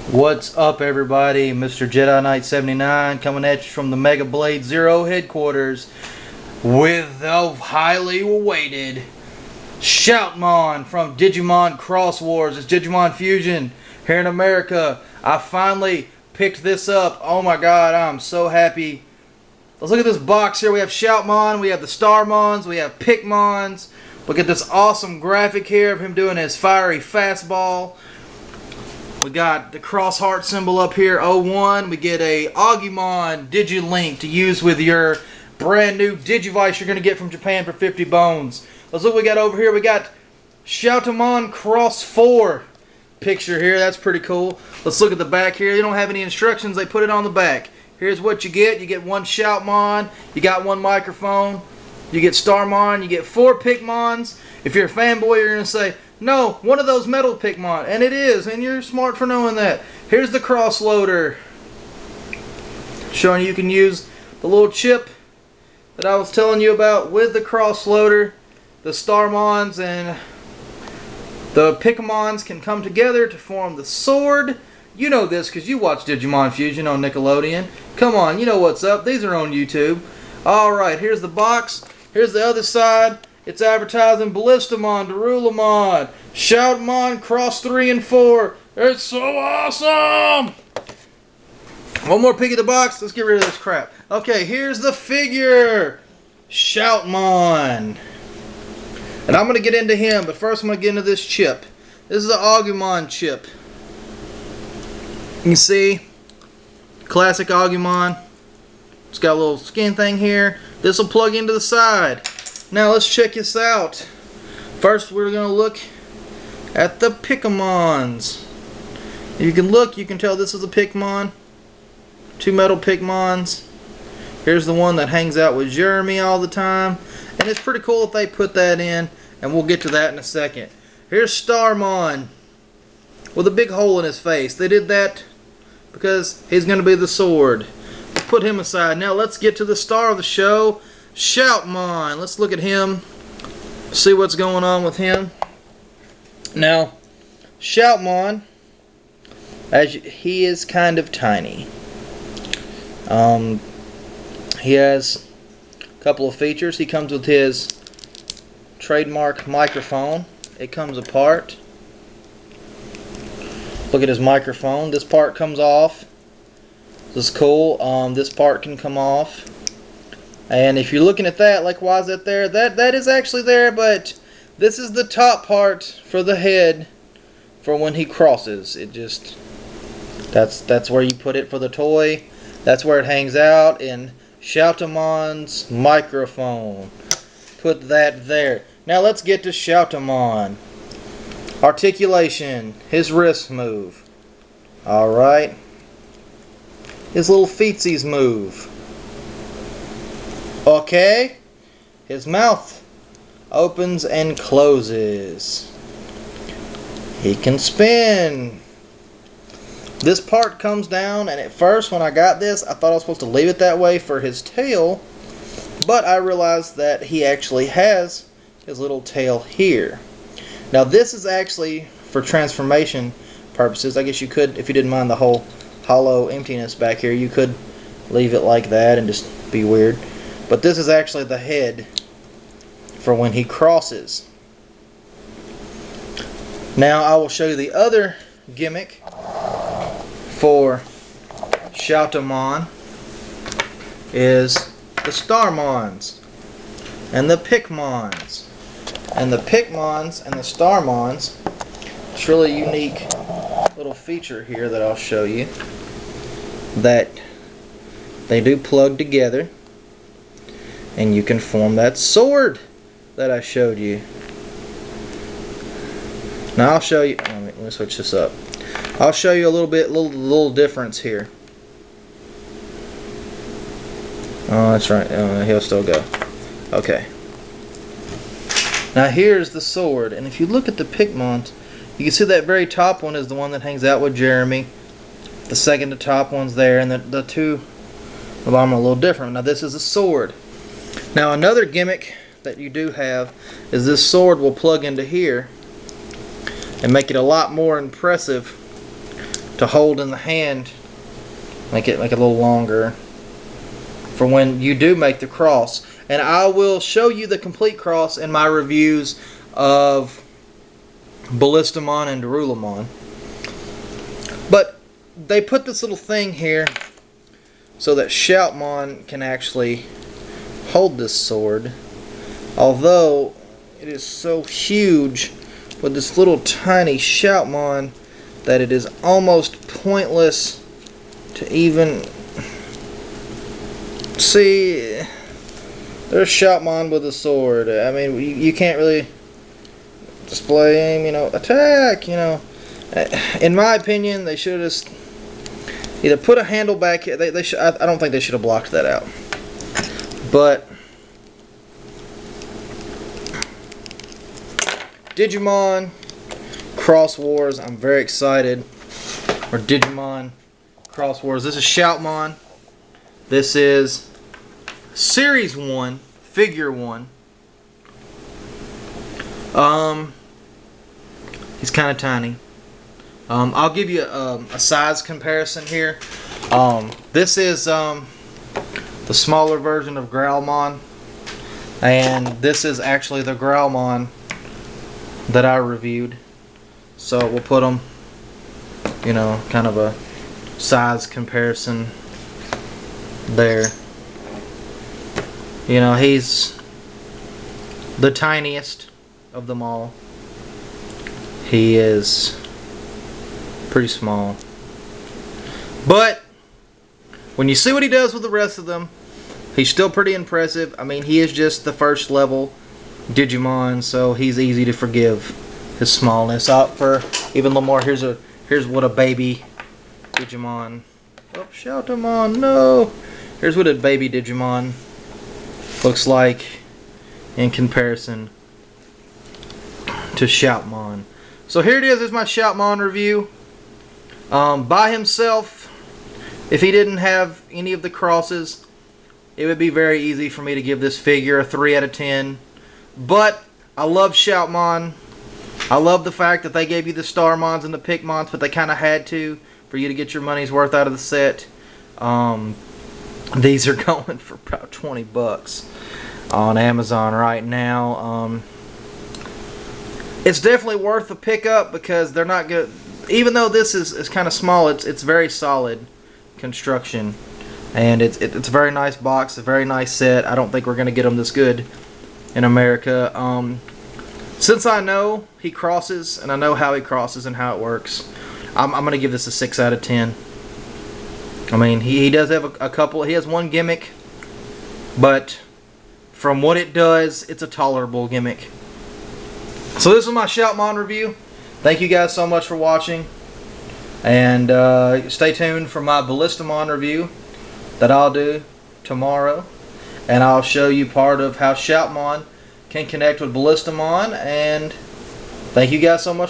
What's up, everybody? Mr. Jedi Knight 79 coming at you from the Mega Blade Zero headquarters with the highly awaited Shoutmon from Digimon Cross Wars. It's Digimon Fusion here in America. I finally picked this up. Oh my god, I'm so happy. Let's look at this box here. We have Shoutmon, we have the starmons, we have pikmonz. Look at this awesome graphic here of him doing his fiery fastball. We got the cross heart symbol up here, 01. We get a Agumon Digilink to use with your brand new Digivice you're going to get from Japan for 50 bones. Let's look what we got over here. We got shoutmon Cross 4 picture here. That's pretty cool. Let's look at the back here. They don't have any instructions. They put it on the back. Here's what you get. You get one Shoutmon. You got one microphone. You get starmon. You get 4 pikmonz. If you're a fanboy, you're going to say, no, one of those metal Pikmon. And it is, and you're smart for knowing that. Here's the cross loader, showing you can use the little chip that I was telling you about with the cross loader. The starmons and the pikmonz can come together to form the sword. You know this because you watch Digimon Fusion on Nickelodeon. Come on, you know what's up. These are on YouTube. Alright, here's the box. Here's the other side. It's advertising Ballistamon, Darulamon, Shoutmon, Cross 3 and 4. It's so awesome! One more peek at the box. Let's get rid of this crap. Okay, here's the figure. Shoutmon. And I'm going to get into him, but first I'm going to get into this chip. This is the Agumon chip. You can see, classic Agumon. It's got a little skin thing here. This will plug into the side. Now let's check this out. First we're going to look at the Pikmonz. If you can look, you can tell this is a Pikmon. 2 metal Pikmonz. Here's the one that hangs out with Jeremy all the time. And it's pretty cool if they put that in, and we'll get to that in a second. Here's Starmon with a big hole in his face. They did that because he's going to be the sword. Put him aside. Now let's get to the star of the show, Shoutmon. Let's look at him, see what's going on with him. Now, Shoutmon, he is kind of tiny. He has a couple of features. He comes with his trademark microphone. It comes apart. Look at his microphone. This part comes off. This is cool. This part can come off. And if you're looking at that, like, why is that there? That is actually there, but this is the top part for the head for when he crosses. It just, that's where you put it for the toy. That's where it hangs out in Shoutmon's microphone. Put that there. Now let's get to Shoutmon. Articulation, his wrist move. Alright. His little feetsies move. Okay. His mouth opens and closes. He can spin. This part comes down, and at first when I got this, I thought I was supposed to leave it that way for his tail, but I realized that he actually has his little tail here. Now this is actually for transformation purposes. I guess you could, if you didn't mind the whole hollow emptiness back here, you could leave it like that and just be weird. But this is actually the head for when he crosses. Now I will show you the other gimmick for Shoutmon is the starmons and the pikmonz. And the pikmonz and the starmons, it's a really unique little feature here that I'll show you, that they do plug together and you can form that sword that I showed you. Now I'll show you, let me switch this up. I'll show you a little difference here. Oh, that's right. He'll still go. Okay. Now here's the sword, and if you look at the Pikmonz, you can see that very top one is the one that hangs out with Jeremy. The second to top one's there, and the two at the bottom are a little different. Now this is a sword. Now another gimmick that you do have is this sword will plug into here and make it a lot more impressive to hold in the hand. Make it a little longer for when you do make the cross. And I will show you the complete cross in my reviews of Ballistamon and Darulamon. But they put this little thing here so that Shoutmon can actually hold this sword. Although it is so huge with this little tiny Shoutmon that it is almost pointless to even see. There's Shoutmon with a sword. I mean, you can't really display aim, you know, attack, you know. In my opinion, they should have just either put a handle back here. They should. I don't think they should have blocked that out. But Digimon Cross Wars, I'm very excited. Or Digimon Cross Wars. This is Shoutmon. This is Series 1, Figure 1. He's kind of tiny. I'll give you a size comparison here. This is the smaller version of Growlmon, and this is actually the Growlmon that I reviewed. So we'll put them, you know, kind of a size comparison there. You know, he's the tiniest of them all. He is pretty small. But when you see what he does with the rest of them, he's still pretty impressive. I mean, he is just the first level Digimon, so he's easy to forgive his smallness. Out for even a little more, here's what a baby Digimon. Oh, Shoutamon, no! Here's what a baby Digimon looks like in comparison to Shoutmon. So here it is. Is my Shoutmon review. By himself, if he didn't have any of the crosses, it would be very easy for me to give this figure a 3 out of 10. But I love Shoutmon. I love the fact that they gave you the starmons and the pikmonz, but they kind of had to for you to get your money's worth out of the set. These are going for about 20 bucks on Amazon right now. It's definitely worth the pickup because they're not good. Even though this is kind of small, it's very solid construction, and it's a very nice box, a very nice set. I don't think we're gonna get them this good in America. Since I know he crosses and I know how he crosses and how it works, I'm gonna give this a 6 out of 10. I mean, he does have a couple. He has one gimmick, but from what it does, it's a tolerable gimmick. So this is my Shoutmon review. Thank you guys so much for watching, and stay tuned for my Ballistamon review that I'll do tomorrow, and I'll show you part of how Shoutmon can connect with Ballistamon. And thank you guys so much for